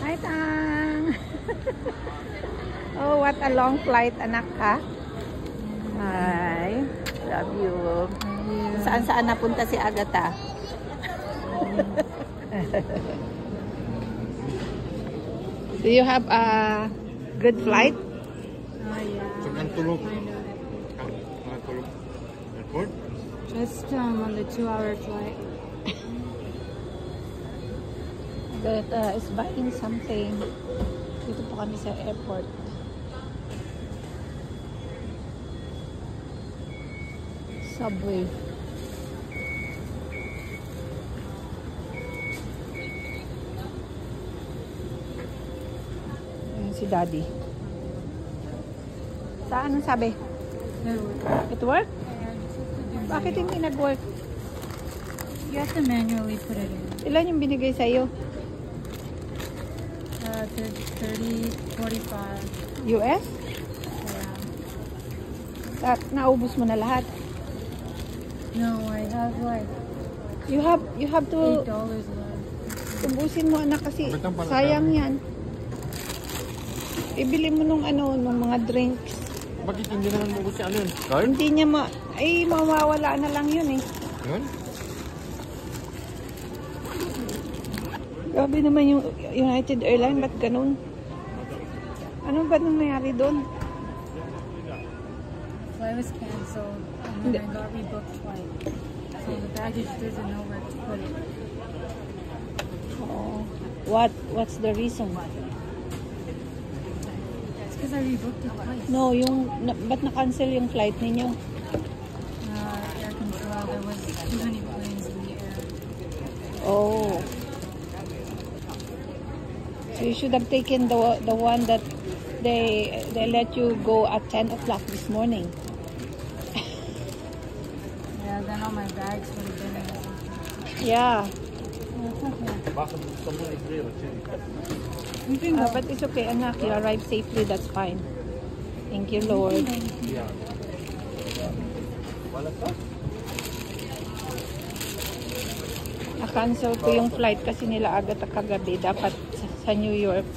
Hi, Tang! Oh, what a long flight, anak ka. Hi. Love you. Saan-saan napunta si Agatha? Do you have a good flight? Yeah. Antulog. Airport? Just on the 2-hour flight. That is buying something. Dito po kami sa airport. Subway. Ayan si Daddy. Saan ang sabi? It work? Bakit hindi nag-work? You have to manually put it in. Ilan yung binigay sa'yo? 30, 45. US? Yeah. Naubos mo na lahat. No, I have like You have to $8 left. ubusin mo, anak, kasi sayang yan. Ibili mo nung mga drinks. Bakit hindi naman mabos si ano yun? Card? Hindi niya mawawala na lang yun eh. Yun? Grabe naman yung United Airlines, ba't ganun? Ano ba nangyari doon? Flight was canceled and then I got rebooked flight. So the baggage doesn't know where to put it. Oh, what's the reason? It's because I rebooked it twice. No, ba't na-cancel yung flight ninyo? Air control, there was too many planes in the air. Oh. So you should have taken the one that they let you go at 10 o'clock this morning. Yeah, then all my bags would have been in it. Yeah. Baka gusto mo i-clear. You can go. But it's okay, anak. You arrived safely. That's fine. Thank you, Lord. Yeah. Wala pa? Na-cancel ko yung flight kasi nila Agatha kagabi. Dapat sa New York.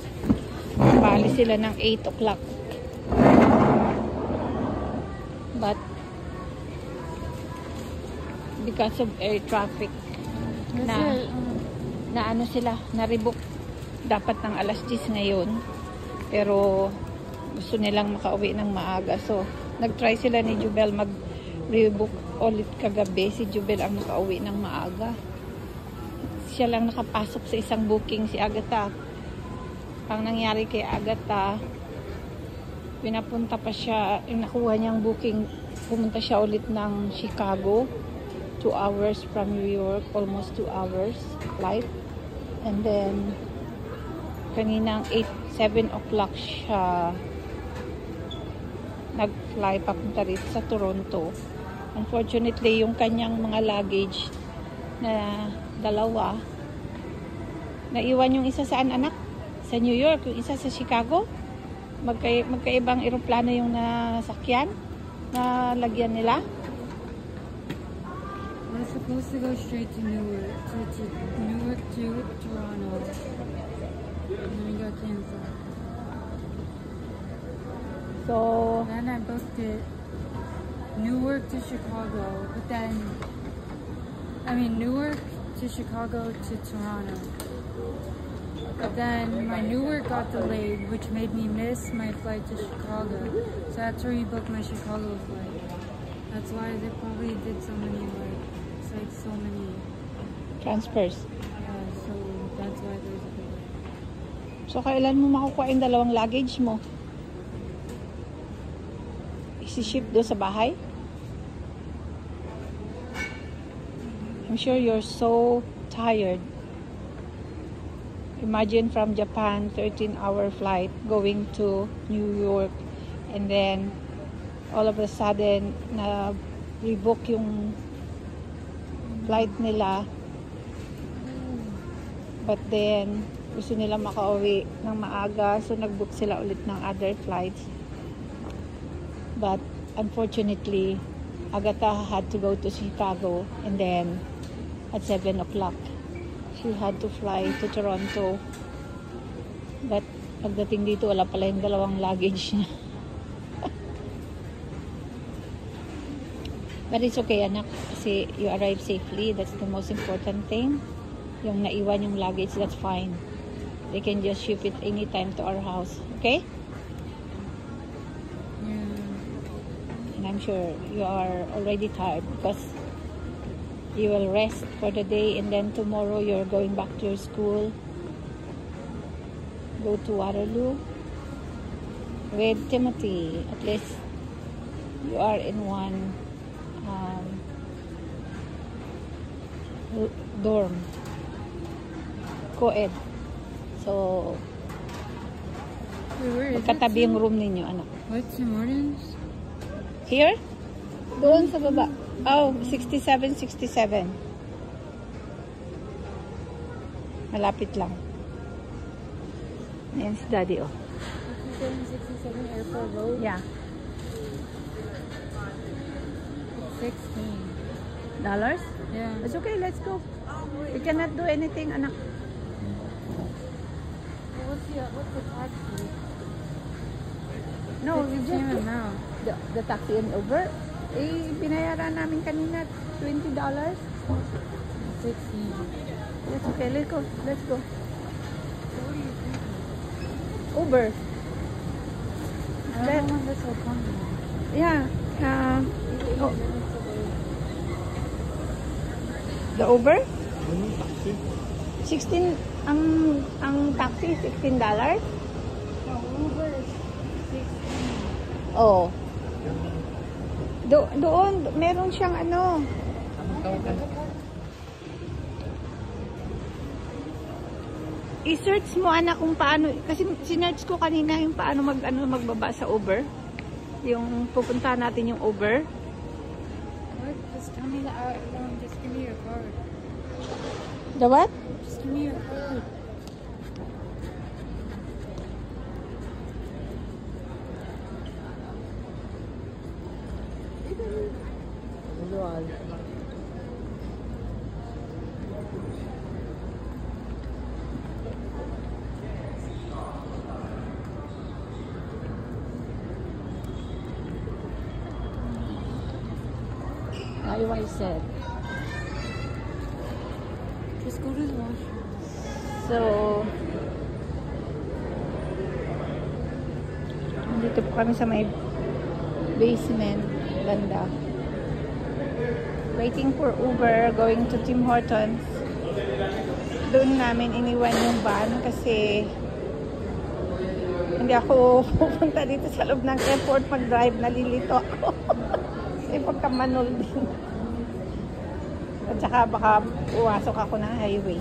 Paalis sila ng 8 o'clock. But because of air traffic na ano sila, na-rebook dapat ng alas 10 ngayon. Pero gusto nilang makauwi ng maaga. So, nag-try sila ni Jubel mag-rebook ulit kagabi. Si Jubel ang nakauwi ng maaga. Siya lang nakapasok sa isang booking, si Agatha. Ang nangyari kay Agatha, pinapunta pa siya, yung nakuha niyang booking, pumunta siya ulit ng Chicago. 2 hours from New York, almost 2 hours flight. And then, kaninang 7 o'clock siya nag-fly papunta rito sa Toronto. Unfortunately, yung kanyang mga luggage na dalawa, naiwan yung isa saan, anak? Sa New York, yung isa sa Chicago. Magkaibang eroplano yung nasakyan na lagyan nila. I was supposed to go straight to Newark, to Toronto, and then it got canceled. So, Then I booked it Newark to Chicago, but then Newark to Chicago to Toronto. But then my Newark got delayed, which made me miss my flight to Chicago. So I had to rebook my Chicago flight. That's why they probably did so many transfers. Yeah, so that's why there's a delay. So, kailan mo makukuha yung dalawang luggage mo? Isi-ship doon sa bahay? I'm sure you're so tired. Imagine from Japan, 13-hour flight going to New York, and then all of a sudden na rebook yung flight nila, but then gusto nila makauwi ng maaga, so nagbook sila ulit ng other flights. But unfortunately, Agatha had to go to Chicago, and then at 7 o'clock she had to fly to Toronto. But pagdating dito, wala pala yung dalawang luggage niya. But it's okay, anak. Kasi you arrive safely. That's the most important thing. Yung naiwan yung luggage, that's fine. They can just ship it anytime to our house. Okay? Yeah. And I'm sure you are already tired because you will rest for the day and then tomorrow you're going back to your school. Go to Waterloo with Timothy. At least you are in one dorm, co-ed. So Wait, where is it? magkatabi yung room ninyo, anak. What, Tim Hortons? Here? Doon sa baba. Oh, 67, 67. Malapit lang. Ayan si Daddy, oh. 67, Airport Road? Yeah. $16. Yeah. It's okay, let's go. We cannot do anything, anak. What's the taxi? No, It's we the same just amount. the taxi and Uber. Eh, binayaran namin kanina $20. 16. It's okay, let's go. Let's go. What do you think? Uber. I don't want this whole company. Yeah. Oh, the Uber? 16 ang taxi $16. No, Uber is 16. Oh. Doon meron siyang ano. I-search mo, anak, kung paano, kasi sinearch ko kanina yung paano magbaba sa Uber. Yung pupuntahan natin yung Uber. What? Just tell me just give me your card. The what? Just give me your card. I said. Just go to the washroom. So, dito po kami sa may basement banda. Waiting for Uber, going to Tim Hortons. Doon namin iniwan yung van kasi hindi ako pupunta dito sa loob ng airport mag-drive, nalilito ako. Kasi pagkamanol din. At saka baka uwasok ako ng highway.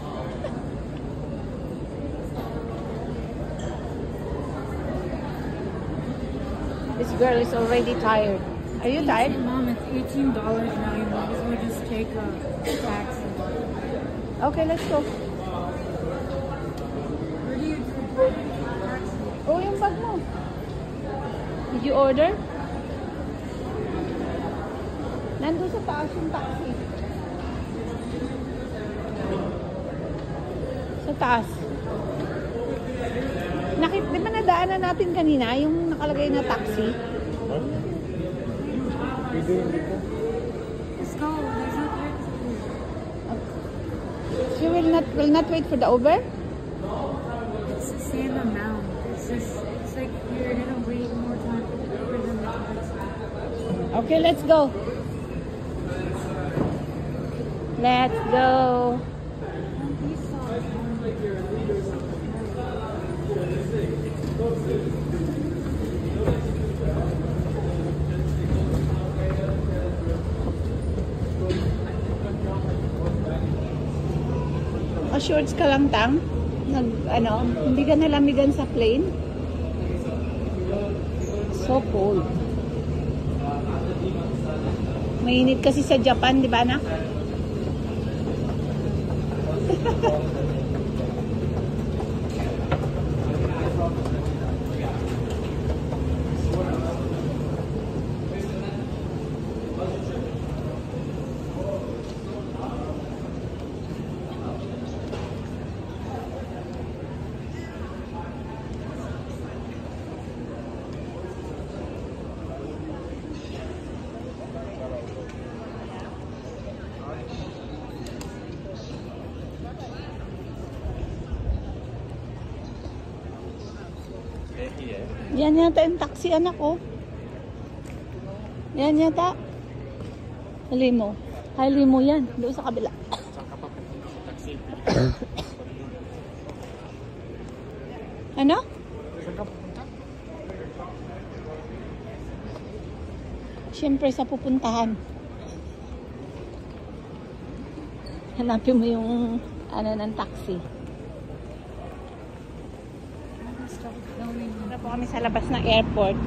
This girl is already tired. Are you tired? Mom, it's $18 now. You might as well just take a taxi. Okay, let's go. Where do you taxi? Oh, yung bag mo. Did you order? Nandun sa taas yung taxi. Sa taas. Di ba nadaanan natin kanina yung nakalagay na taxi? Let's go. There's no taxi. She will not wait for the Uber? It's the same amount. It's like you're gonna wait more time for them to taxi. Okay, let's go. Let's go. Shorts ka lang, Tang? Hindi ka nalamigan sa plane? So cold. Mainit kasi sa Japan, di ba, anak? Yan yata yung taxi, anak, oh. Yan yata. Limo. Ay, limo yan. Doon sa kabila. Saan ka pa pupunta sa taxi? Ano? Saan ka pupunta? Siyempre sa pupuntahan. Hanapin mo yung ano ng taxi. Stop filming. Punta po kami sa labas ng airport.